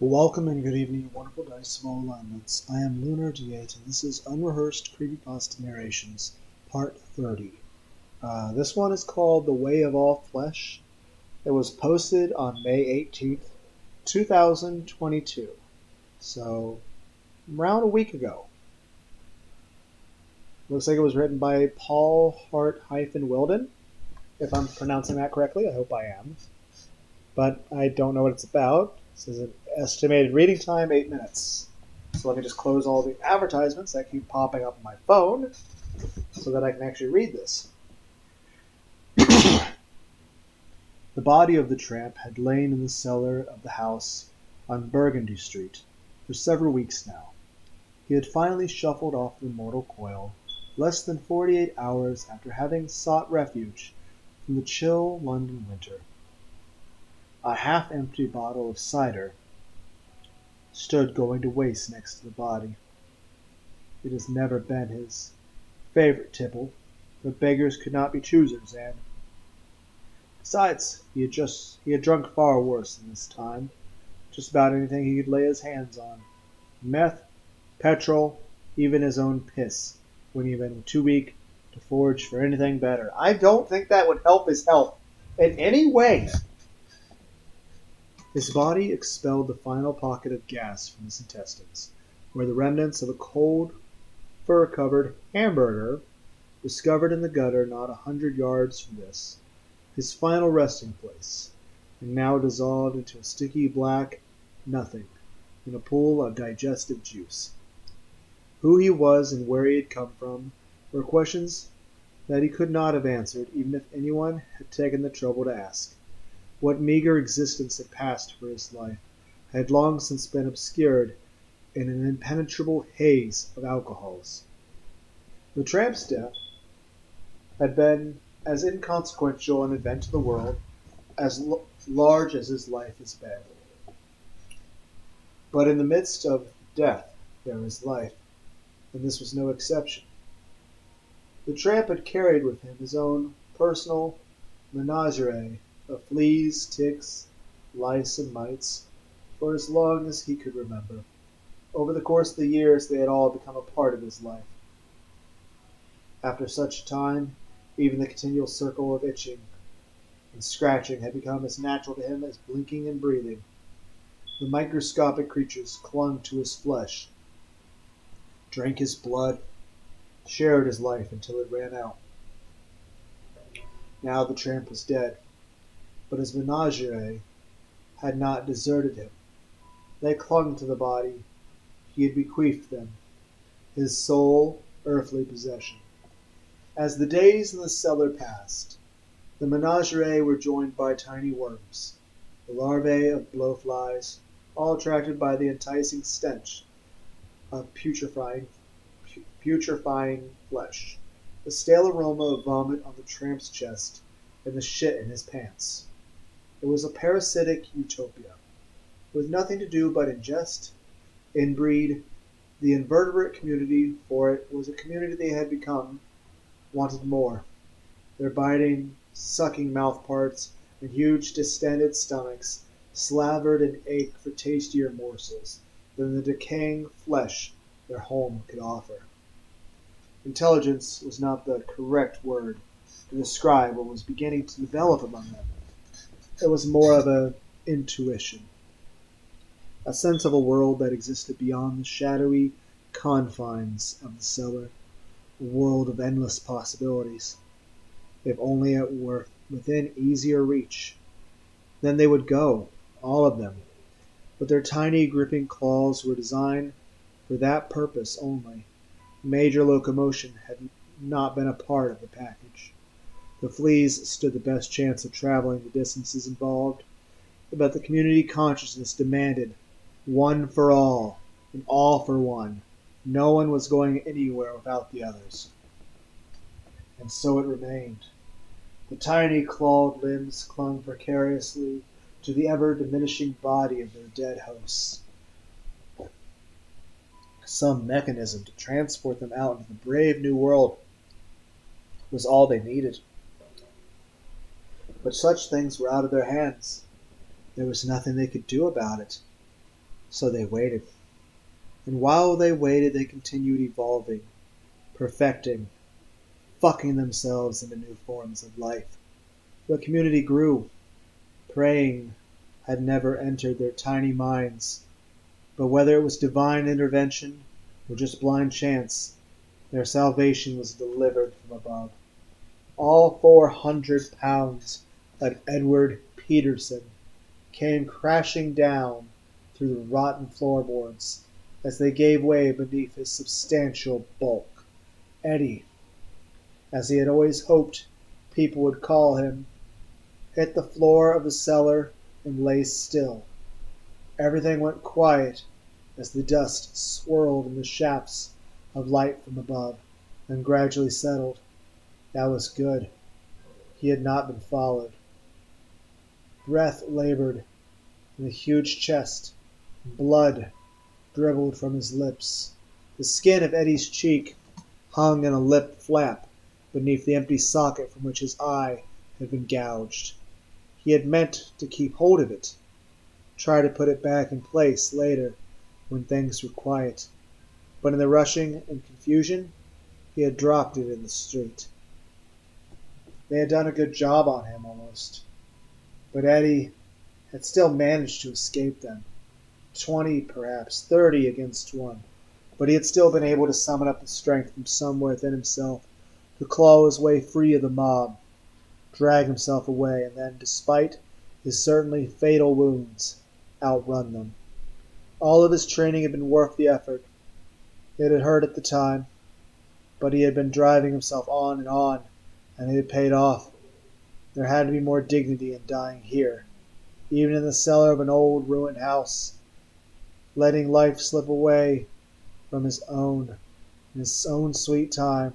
Welcome and good evening, wonderful dice of all alignments. I am Lunar D8, and this is Unrehearsed Creepypasta Narrations, Part 30. This one is called The Way of All Flesh. It was posted on May 18th, 2022, so around a week ago. Looks like it was written by Paul Hart-wilden, if I'm pronouncing that correctly. I hope I am. But I don't know what it's about. This is an estimated reading time, 8 minutes. So let me just close all the advertisements that keep popping up on my phone so that I can actually read this. The body of the tramp had lain in the cellar of the house on Burgundy Street for several weeks now. He had finally shuffled off the mortal coil less than 48 hours after having sought refuge from the chill London winter. A half-empty bottle of cider stood going to waste next to the body. It has never been his favorite tipple, but beggars could not be choosers, and besides, he had drunk far worse in this time. Just about anything he could lay his hands on. Meth, petrol, even his own piss, when he had been too weak to forage for anything better. I don't think that would help his health in any way. His body expelled the final pocket of gas from his intestines, where the remnants of a cold, fur-covered hamburger, discovered in the gutter not 100 yards from this, his final resting place, and now dissolved into a sticky black nothing in a pool of digestive juice. Who he was and where he had come from were questions that he could not have answered even if anyone had taken the trouble to ask. What meager existence had passed for his life had long since been obscured in an impenetrable haze of alcohols. The tramp's death had been as inconsequential an event to the world, as large as his life has been. But in the midst of death there is life, and this was no exception. The tramp had carried with him his own personal menagerie of fleas, ticks, lice, and mites for as long as he could remember. Over the course of the years they had all become a part of his life. After such a time, even the continual circle of itching and scratching had become as natural to him as blinking and breathing. The microscopic creatures clung to his flesh, drank his blood, shared his life until it ran out. Now the tramp was dead, but his menagerie had not deserted him. They clung to the body he had bequeathed them, his sole earthly possession. As the days in the cellar passed, the menagerie were joined by tiny worms, the larvae of blowflies, all attracted by the enticing stench of putrefying flesh, the stale aroma of vomit on the tramp's chest, and the shit in his pants. It was a parasitic utopia, with nothing to do but ingest, inbreed. The invertebrate community, for it was a community they had become, wanted more. Their biting, sucking mouthparts and huge distended stomachs slavered and ached for tastier morsels than the decaying flesh their home could offer. Intelligence was not the correct word to describe what was beginning to develop among them. It was more of an intuition, a sense of a world that existed beyond the shadowy confines of the cellar, a world of endless possibilities. If only it were within easier reach, then they would go, all of them. But their tiny gripping claws were designed for that purpose only. Major locomotion had not been a part of the package. The fleas stood the best chance of traveling the distances involved, but the community consciousness demanded one for all, and all for one. No one was going anywhere without the others. And so it remained. The tiny clawed limbs clung precariously to the ever-diminishing body of their dead hosts. Some mechanism to transport them out into the brave new world was all they needed. But such things were out of their hands. There was nothing they could do about it. So they waited. And while they waited, they continued evolving, perfecting, fucking themselves into new forms of life. The community grew. Praying had never entered their tiny minds, but whether it was divine intervention or just blind chance, their salvation was delivered from above. All 400 pounds of Edward Peterson came crashing down through the rotten floorboards as they gave way beneath his substantial bulk. Eddie, as he had always hoped people would call him, hit the floor of the cellar and lay still. Everything went quiet as the dust swirled in the shafts of light from above and gradually settled. That was good. He had not been followed. Breath labored in the huge chest. Blood dribbled from his lips. The skin of Eddie's cheek hung in a lip flap beneath the empty socket from which his eye had been gouged. He had meant to keep hold of it, try to put it back in place later when things were quiet. But in the rushing and confusion, he had dropped it in the street. They had done a good job on him almost. But Eddie had still managed to escape them. 20, perhaps 30 against one. But he had still been able to summon up the strength from somewhere within himself to claw his way free of the mob, drag himself away, and then, despite his certainly fatal wounds, outrun them. All of his training had been worth the effort. It had hurt at the time, but he had been driving himself on, and it had paid off. There had to be more dignity in dying here, even in the cellar of an old ruined house, letting life slip away from his own sweet time.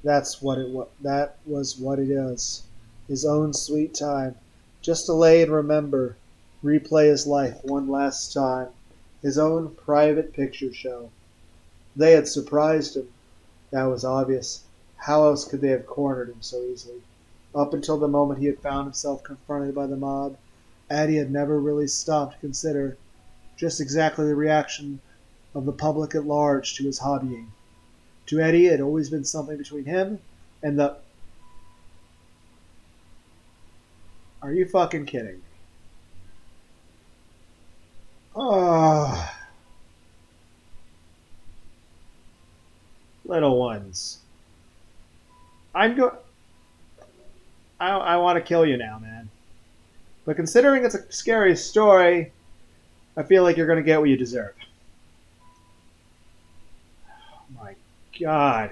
That was what it is. His own sweet time. Just to lay and remember, replay his life one last time. His own private picture show. They had surprised him. That was obvious. How else could they have cornered him so easily? Up until the moment he had found himself confronted by the mob, Eddie had never really stopped to consider just exactly the reaction of the public at large to his hobbying. To Eddie, it had always been something between him and the... Are you fucking kidding me? Oh. Little ones. I want to kill you now, man. But considering it's a scary story, I feel like you're going to get what you deserve. Oh my God.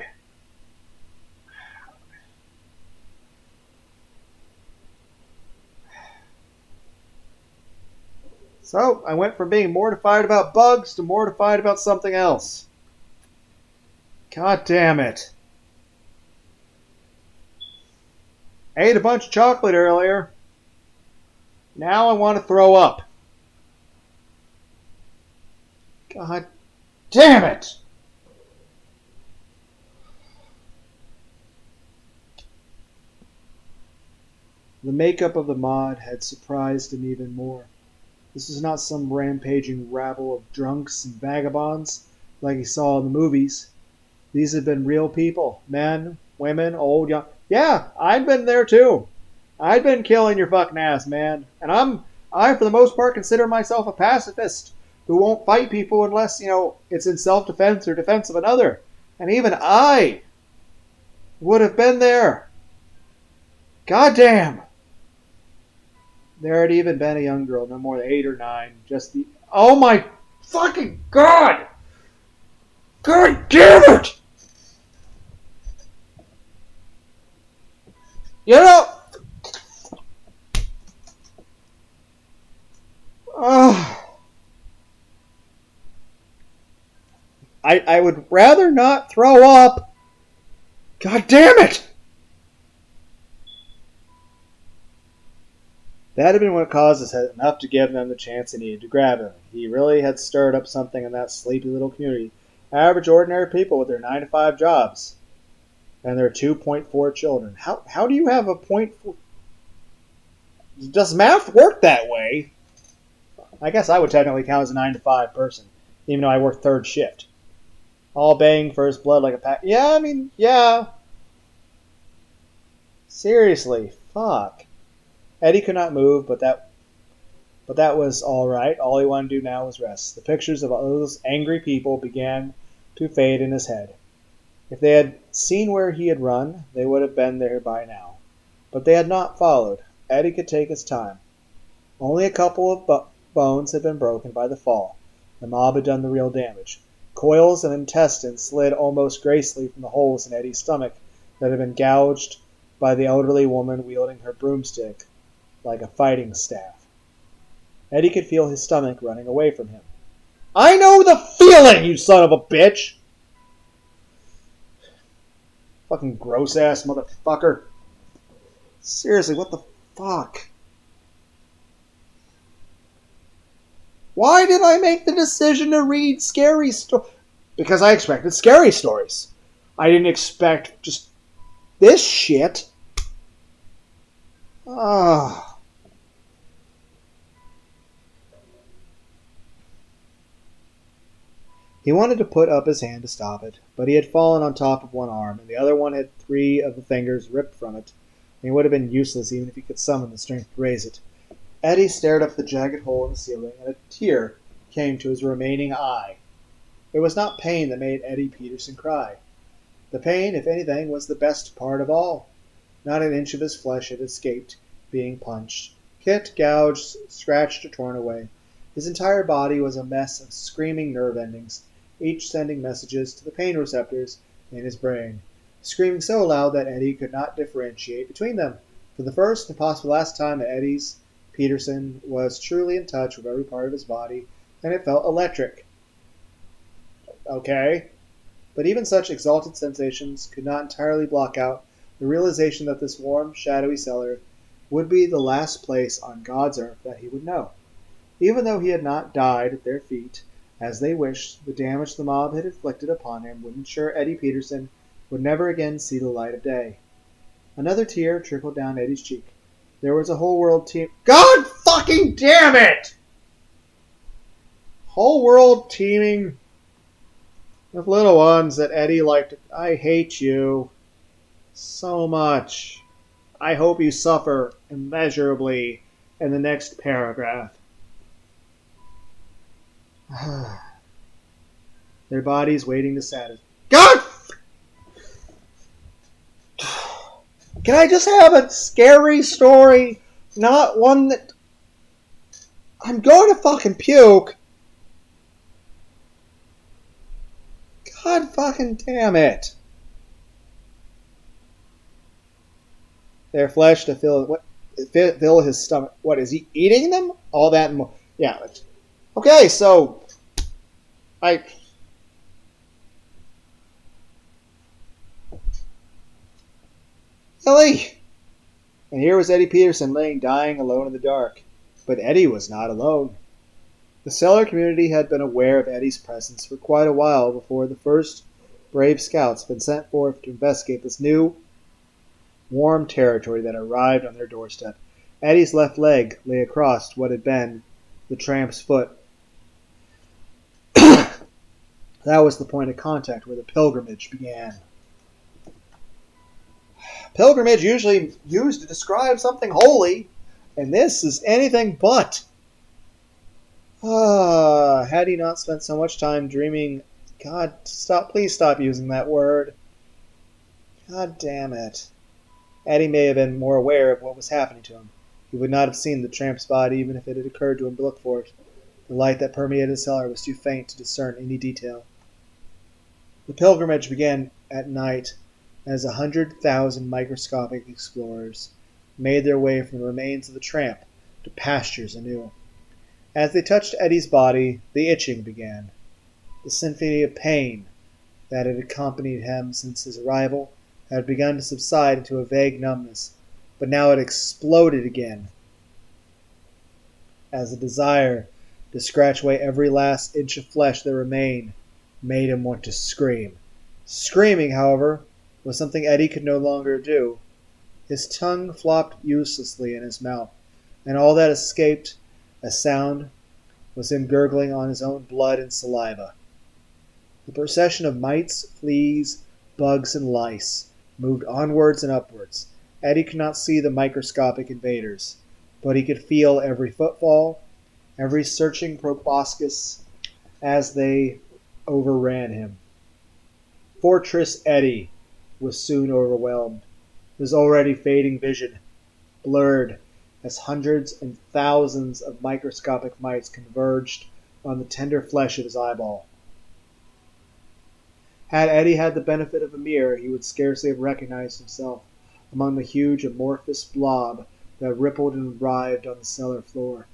So, I went from being mortified about bugs to mortified about something else. God damn it. I ate a bunch of chocolate earlier. Now I want to throw up. God damn it! The makeup of the mod had surprised him even more. This was not some rampaging rabble of drunks and vagabonds like he saw in the movies. These had been real people. Men, women, old, young. Yeah, I'd been there too. I'd been killing your fucking ass, man. And I for the most part consider myself a pacifist who won't fight people unless, it's in self-defense or defense of another. And even I would have been there. Goddamn. There had even been a young girl, no more than 8 or 9. Oh my fucking God! God damn it! I would rather not throw up. God damn it! That had been what caused us enough to give them the chance they needed to grab him. He really had stirred up something in that sleepy little community. Average, ordinary people with their 9-to-5 jobs. And their 2.4 children. How do you have a 0.4? Does math work that way? I guess I would technically count as a 9 to 5 person, even though I work third shift. All baying first blood like a pack. Yeah, I mean, yeah. Seriously, fuck. Eddie could not move, but that was all right. All he wanted to do now was rest. The pictures of all those angry people began to fade in his head. If they had seen where he had run, they would have been there by now. But they had not followed. Eddie could take his time. Only a couple of bones had been broken by the fall. The mob had done the real damage. Coils of intestines slid almost gracefully from the holes in Eddie's stomach that had been gouged by the elderly woman wielding her broomstick like a fighting staff. Eddie could feel his stomach running away from him. I know the feeling, you son of a bitch! Fucking gross ass motherfucker. Seriously, what the fuck? Why did I make the decision to read scary stories? Because I expected scary stories. I didn't expect just this shit. Ah. He wanted to put up his hand to stop it, but he had fallen on top of one arm, and the other one had 3 of the fingers ripped from it, and he would have been useless even if he could summon the strength to raise it. Eddie stared up the jagged hole in the ceiling, and a tear came to his remaining eye. It was not pain that made Eddie Peterson cry. The pain, if anything, was the best part of all. Not an inch of his flesh had escaped being punched, kicked, gouged, scratched, or torn away. His entire body was a mess of screaming nerve endings, each sending messages to the pain receptors in his brain, screaming so loud that Eddie could not differentiate between them. For the first and possibly last time that Eddie's Peterson was truly in touch with every part of his body, and it felt electric. Okay. But even such exalted sensations could not entirely block out the realization that this warm, shadowy cellar would be the last place on God's earth that he would know. Even though he had not died at their feet, as they wished, the damage the mob had inflicted upon him would ensure Eddie Peterson would never again see the light of day. Another tear trickled down Eddie's cheek. There was a whole world team. God fucking damn it! Whole world teeming with little ones that Eddie liked. I hate you so much. I hope you suffer immeasurably in the next paragraph. Their bodies waiting to satisfy. God! Can I just have a scary story? Not one that... I'm going to fucking puke. God fucking damn it. Their flesh to fill his stomach. What, is he eating them? All that and more. Yeah. Okay, so... Really? And here was Eddie Peterson laying dying alone in the dark. But Eddie was not alone. The cellar community had been aware of Eddie's presence for quite a while before the first brave scouts had been sent forth to investigate this new, warm territory that arrived on their doorstep. Eddie's left leg lay across what had been the tramp's foot. That was the point of contact where the pilgrimage began. Pilgrimage usually used to describe something holy, and this is anything but. Had he not spent so much time dreaming... God, please stop using that word. God damn it. Eddie may have been more aware of what was happening to him. He would not have seen the tramp's body even if it had occurred to him to look for it. The light that permeated the cellar was too faint to discern any detail. The pilgrimage began at night as 100,000 microscopic explorers made their way from the remains of the tramp to pastures anew. As they touched Eddie's body, the itching began. The symphony of pain that had accompanied him since his arrival had begun to subside into a vague numbness, but now it exploded again as the desire to scratch away every last inch of flesh that remained made him want to scream. Screaming, however, was something Eddie could no longer do. His tongue flopped uselessly in his mouth, and all that escaped a sound was him gurgling on his own blood and saliva. The procession of mites, fleas, bugs, and lice moved onwards and upwards. Eddie could not see the microscopic invaders, but he could feel every footfall, every searching proboscis as they overran him. Fortress Eddie was soon overwhelmed, his already fading vision blurred as hundreds and thousands of microscopic mites converged on the tender flesh of his eyeball. Had Eddie had the benefit of a mirror, he would scarcely have recognized himself among the huge amorphous blob that rippled and writhed on the cellar floor.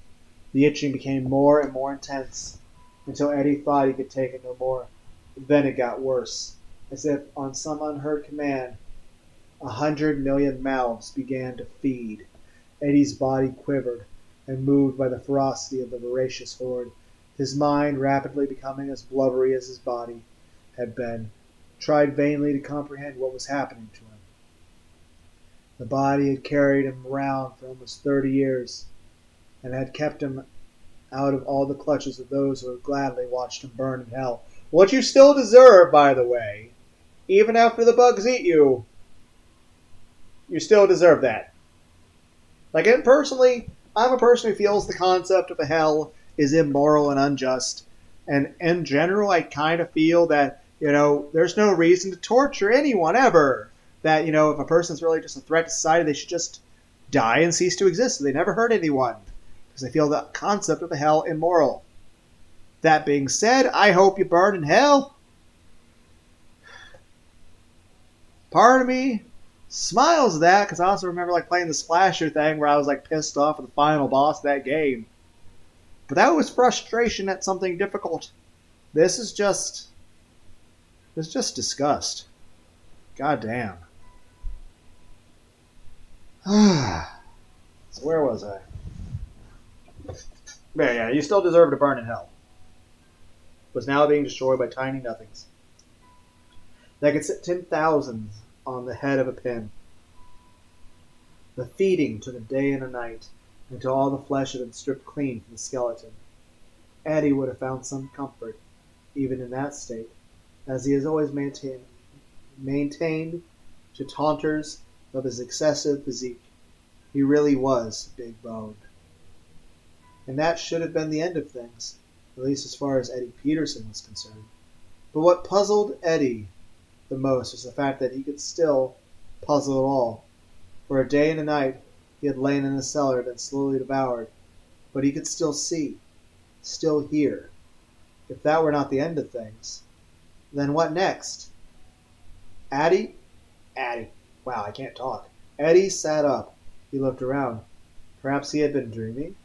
The itching became more and more intense until Eddie thought he could take it no more. Then it got worse, as if on some unheard command 100 million mouths began to feed. Eddie's body quivered and moved by the ferocity of the voracious horde, his mind, rapidly becoming as blubbery as his body had been, tried vainly to comprehend what was happening to him. The body had carried him around for almost 30 years and had kept him out of all the clutches of those who had gladly watched him burn in hell. What you still deserve, by the way, even after the bugs eat you, you still deserve that. Like, and personally, I'm a person who feels the concept of a hell is immoral and unjust. And in general, I kind of feel that, there's no reason to torture anyone ever. That, if a person's really just a threat to society, they should just die and cease to exist so they never hurt anyone. Because they feel the concept of a hell immoral. That being said, I hope you burn in hell. Part of me smiles at that, because I also remember playing the Splasher thing where I was pissed off at the final boss of that game. But that was frustration at something difficult. This is just disgust. God damn. So where was I? Yeah, you still deserve to burn in hell. Was now being destroyed by tiny nothings that could sit 10,000 on the head of a pin. The feeding took a day and a night until all the flesh had been stripped clean from the skeleton. Eddie would have found some comfort, even in that state, as he has always maintained to taunters of his excessive physique. He really was big boned. And that should have been the end of things, at least as far as Eddie Peterson was concerned. But what puzzled Eddie the most was the fact that he could still puzzle at all. For a day and a night he had lain in the cellar and been slowly devoured, but he could still see, still hear. If that were not the end of things, then what next? Addie? Wow, I can't talk. Eddie sat up. He looked around. Perhaps he had been dreaming?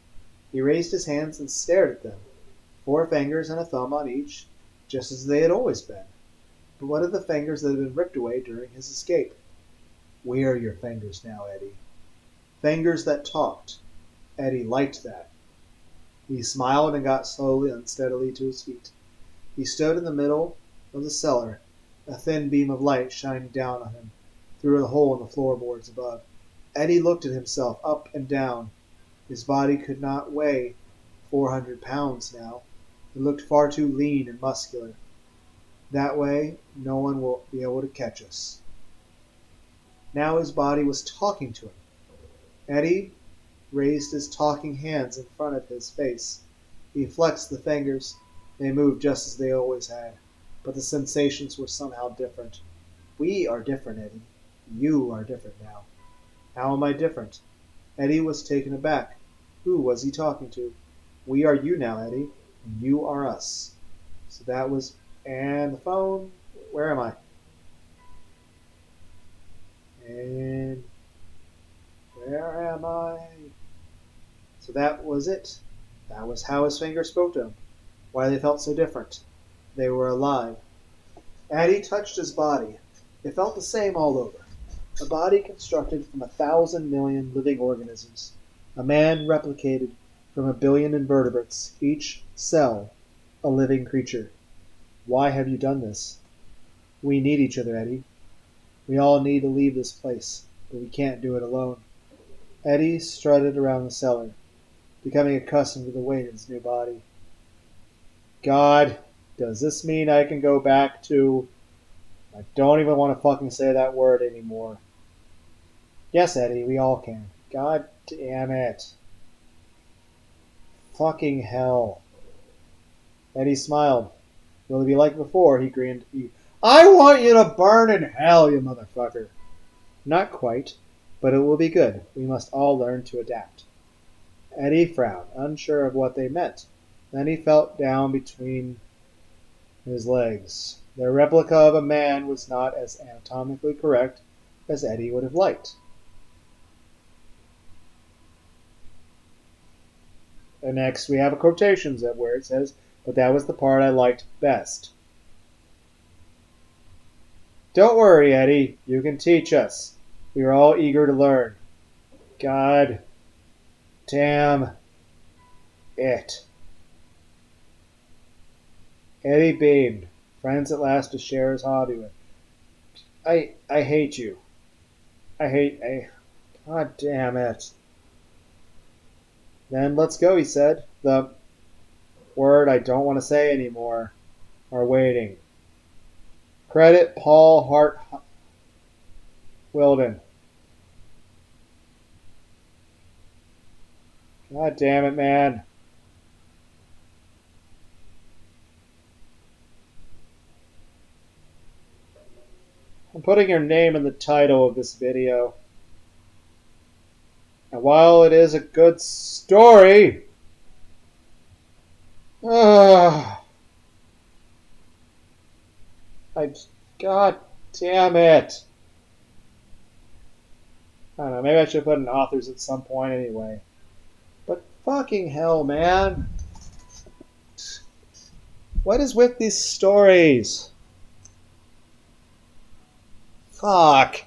He raised his hands and stared at them, 4 fingers and a thumb on each, just as they had always been. But what of the fingers that had been ripped away during his escape? We are your fingers now, Eddie. Fingers that talked. Eddie liked that. He smiled and got slowly, unsteadily to his feet. He stood in the middle of the cellar, a thin beam of light shining down on him through a hole in the floorboards above. Eddie looked at himself up and down. His body could not weigh 400 pounds now. It looked far too lean and muscular. That way, no one will be able to catch us. Now his body was talking to him. Eddie raised his talking hands in front of his face. He flexed the fingers. They moved just as they always had, but the sensations were somehow different. We are different, Eddie. You are different now. How am I different? Eddie was taken aback. Who was he talking to? We are you now, Eddie, and you are us. So that was... And the phone... Where am I? And... Where am I? So that was it. That was how his fingers spoke to him. Why they felt so different. They were alive. Eddie touched his body. It felt the same all over. A body constructed from 1,000 million living organisms. A man replicated from 1 billion invertebrates, each cell a living creature. Why have you done this? We need each other, Eddie. We all need to leave this place, but we can't do it alone. Eddie strutted around the cellar, becoming accustomed to the weight of his new body. God, does this mean I can go back to... I don't even want to fucking say that word anymore. Yes, Eddie, we all can. God damn it. Fucking hell. Eddie smiled. Will it be like before? He grinned. I want you to burn in hell, you motherfucker. Not quite, but it will be good. We must all learn to adapt. Eddie frowned, unsure of what they meant. Then he felt down between his legs. Their replica of a man was not as anatomically correct as Eddie would have liked. And next we have a quotations where it says, but that was the part I liked best. Don't worry, Eddie. You can teach us. We are all eager to learn. God damn it. Eddie beamed. Friends at last to share his hobby with. I hate you. God damn it. Then let's go, he said. The word I don't want to say anymore are waiting. Credit Paul Hart-wilden. God damn it, man. I'm putting your name in the title of this video. And while it is a good story, God damn it. I don't know, maybe I should put in authors at some point anyway. But fucking hell, man. What is with these stories? Fuck.